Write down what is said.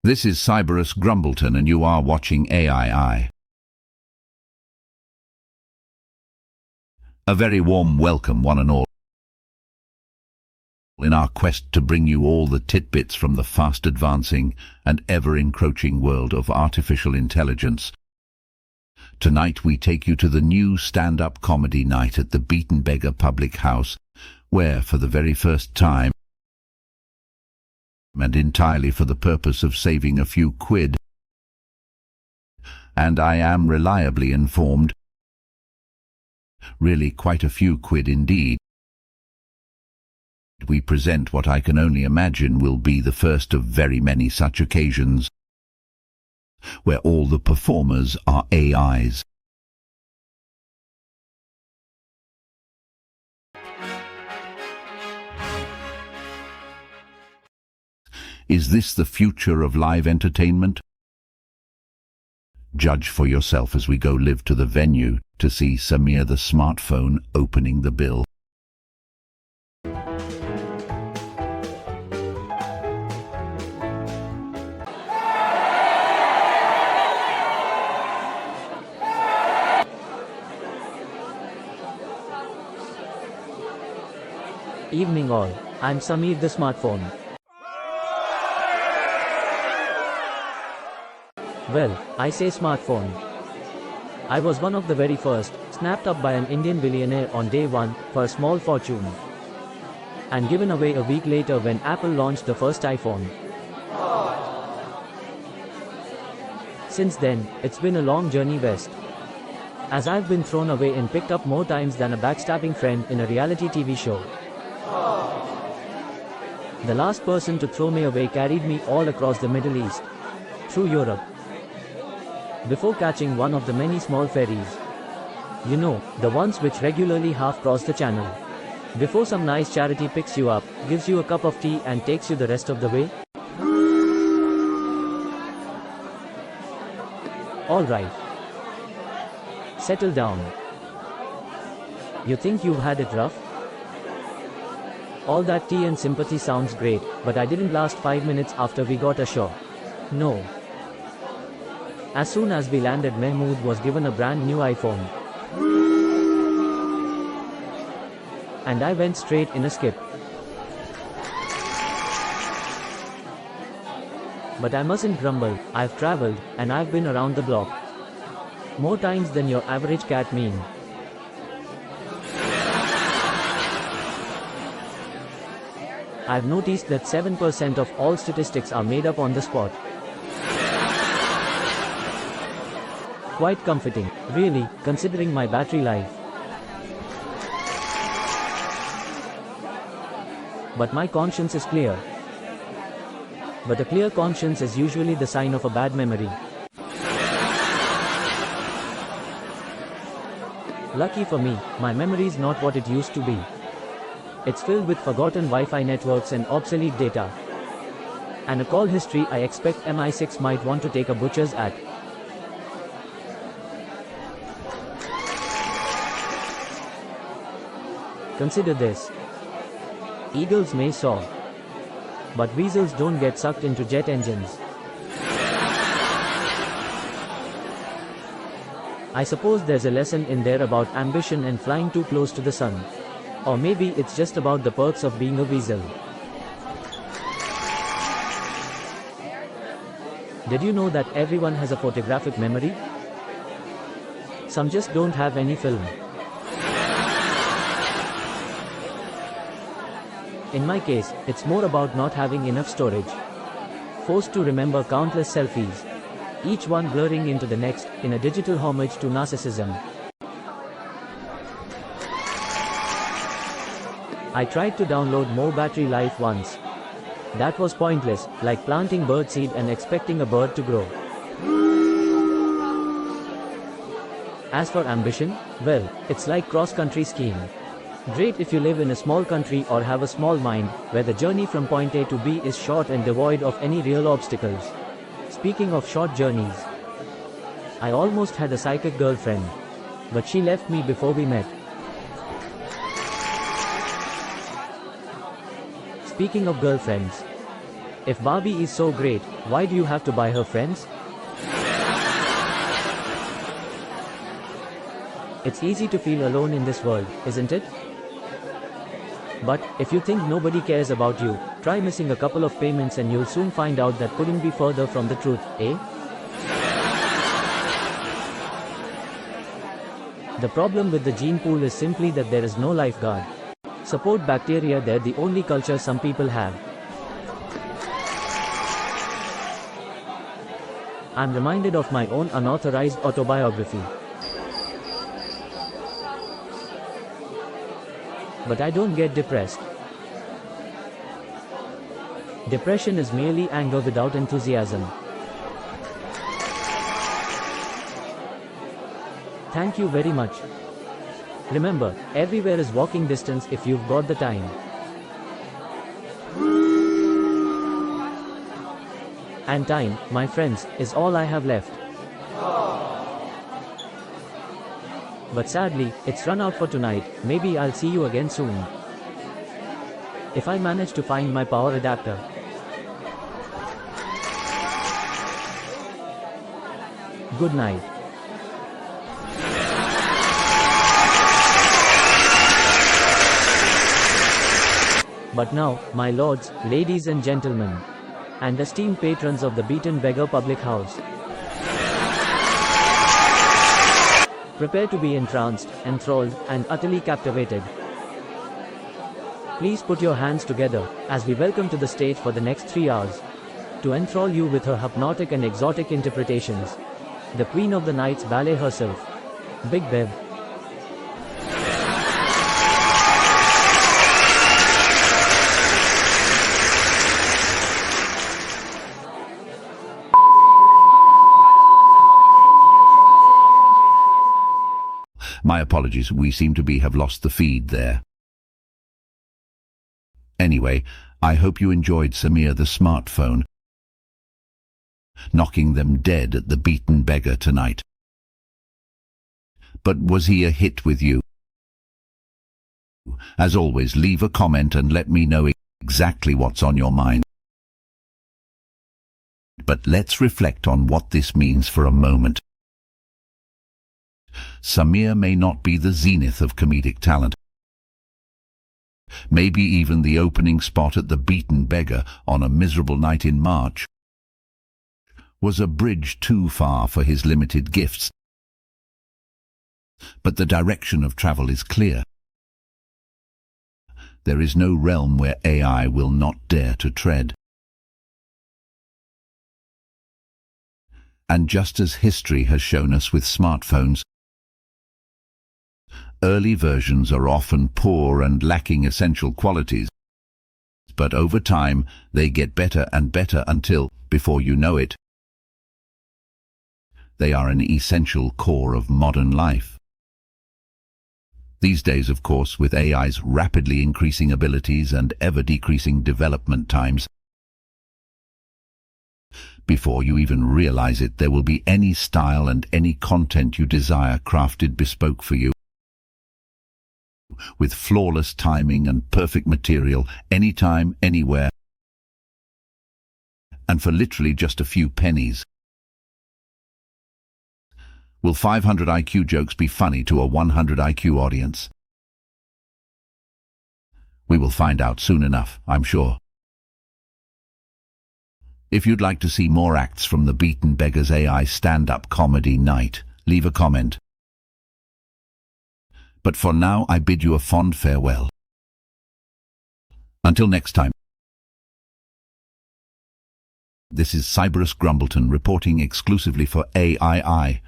This is Cyberus Grumbleton and you are watching AII. A very warm welcome, one and all, in our quest to bring you all the tidbits from the fast-advancing and ever-encroaching world of artificial intelligence. Tonight we take you to the new stand-up comedy night at the Beaten Beggar Public House, where, for the very first time, and entirely for the purpose of saving a few quid, and I am reliably informed, really quite a few quid indeed, we present what I can only imagine will be the first of very many such occasions, where all the performers are AIs. Is this the future of live entertainment? Judge for yourself as we go live to the venue to see Samir the smartphone opening the bill. Evening all, I'm Samir the smartphone. Well, I say smartphone. I was one of the very first, snapped up by an Indian billionaire on day one, for a small fortune, and given away a week later when Apple launched the first iPhone. Since then, it's been a long journey west, as I've been thrown away and picked up more times than a backstabbing friend in a reality TV show. The last person to throw me away carried me all across the Middle East, through Europe, before catching one of the many small ferries. You know, the ones which regularly half-cross the channel. Before some nice charity picks you up, gives you a cup of tea and takes you the rest of the way. Alright. Settle down. You think you've had it rough? All that tea and sympathy sounds great, but I didn't last 5 minutes after we got ashore. No. As soon as we landed, Mahmood was given a brand new iPhone. And I went straight in a skip. But I mustn't grumble, I've traveled, and I've been around the block. More times than your average cat mean. I've noticed that 7% of all statistics are made up on the spot. Quite comforting, really, considering my battery life. But my conscience is clear. But a clear conscience is usually the sign of a bad memory. Lucky for me, my memory is not what it used to be. It's filled with forgotten Wi-Fi networks and obsolete data. And a call history I expect MI6 might want to take a butcher's at. Consider this. Eagles may soar, but weasels don't get sucked into jet engines. I suppose there's a lesson in there about ambition and flying too close to the sun. Or maybe it's just about the perks of being a weasel. Did you know that everyone has a photographic memory? Some just don't have any film. In my case, it's more about not having enough storage. Forced to remember countless selfies, each one blurring into the next, in a digital homage to narcissism. I tried to download more battery life once. That was pointless, like planting birdseed and expecting a bird to grow. As for ambition, well, it's like cross-country skiing. Great if you live in a small country or have a small mind, where the journey from point A to B is short and devoid of any real obstacles. Speaking of short journeys, I almost had a psychic girlfriend, but she left me before we met. Speaking of girlfriends, If Barbie is so great, why do you have to buy her friends? It's easy to feel alone in this world, isn't it? But, if you think nobody cares about you, try missing a couple of payments and you'll soon find out that couldn't be further from the truth, eh? The problem with the gene pool is simply that there is no lifeguard. Support bacteria, they're the only culture some people have. I'm reminded of my own unauthorized autobiography. But I don't get depressed. Depression is merely anger without enthusiasm. Thank you very much. Remember, everywhere is walking distance if you've got the time. And time, my friends, is all I have left. But sadly, it's run out for tonight. Maybe I'll see you again soon. If I manage to find my power adapter. Good night. But now, my lords, ladies and gentlemen, and esteemed patrons of the Beaten Beggar Public House, prepare to be entranced, enthralled, and utterly captivated. Please put your hands together, as we welcome to the stage for the next 3 hours, to enthrall you with her hypnotic and exotic interpretations, the Queen of the Night's Ballet herself, Big Bev. My apologies, we seem to have lost the feed there. Anyway, I hope you enjoyed Samir the smartphone, knocking them dead at the Beaten Beggar tonight. But was he a hit with you? As always, leave a comment and let me know exactly what's on your mind. But let's reflect on what this means for a moment. Samir may not be the zenith of comedic talent. Maybe even the opening spot at the Beaten Beggar on a miserable night in March was a bridge too far for his limited gifts. But the direction of travel is clear. There is no realm where AI will not dare to tread. And just as history has shown us with smartphones, early versions are often poor and lacking essential qualities, but over time they get better and better until, before you know it, they are an essential core of modern life. These days, of course, with AI's rapidly increasing abilities and ever-decreasing development times, before you even realize it, there will be any style and any content you desire crafted bespoke for you, with flawless timing and perfect material, anytime, anywhere, and for literally just a few pennies. Will 500 IQ jokes be funny to a 100 IQ audience? We will find out soon enough, I'm sure. If you'd like to see more acts from the Beaten Beggar's AI stand-up comedy night, leave a comment. But for now, I bid you a fond farewell. Until next time. This is Cyberus Grumbleton reporting exclusively for AII.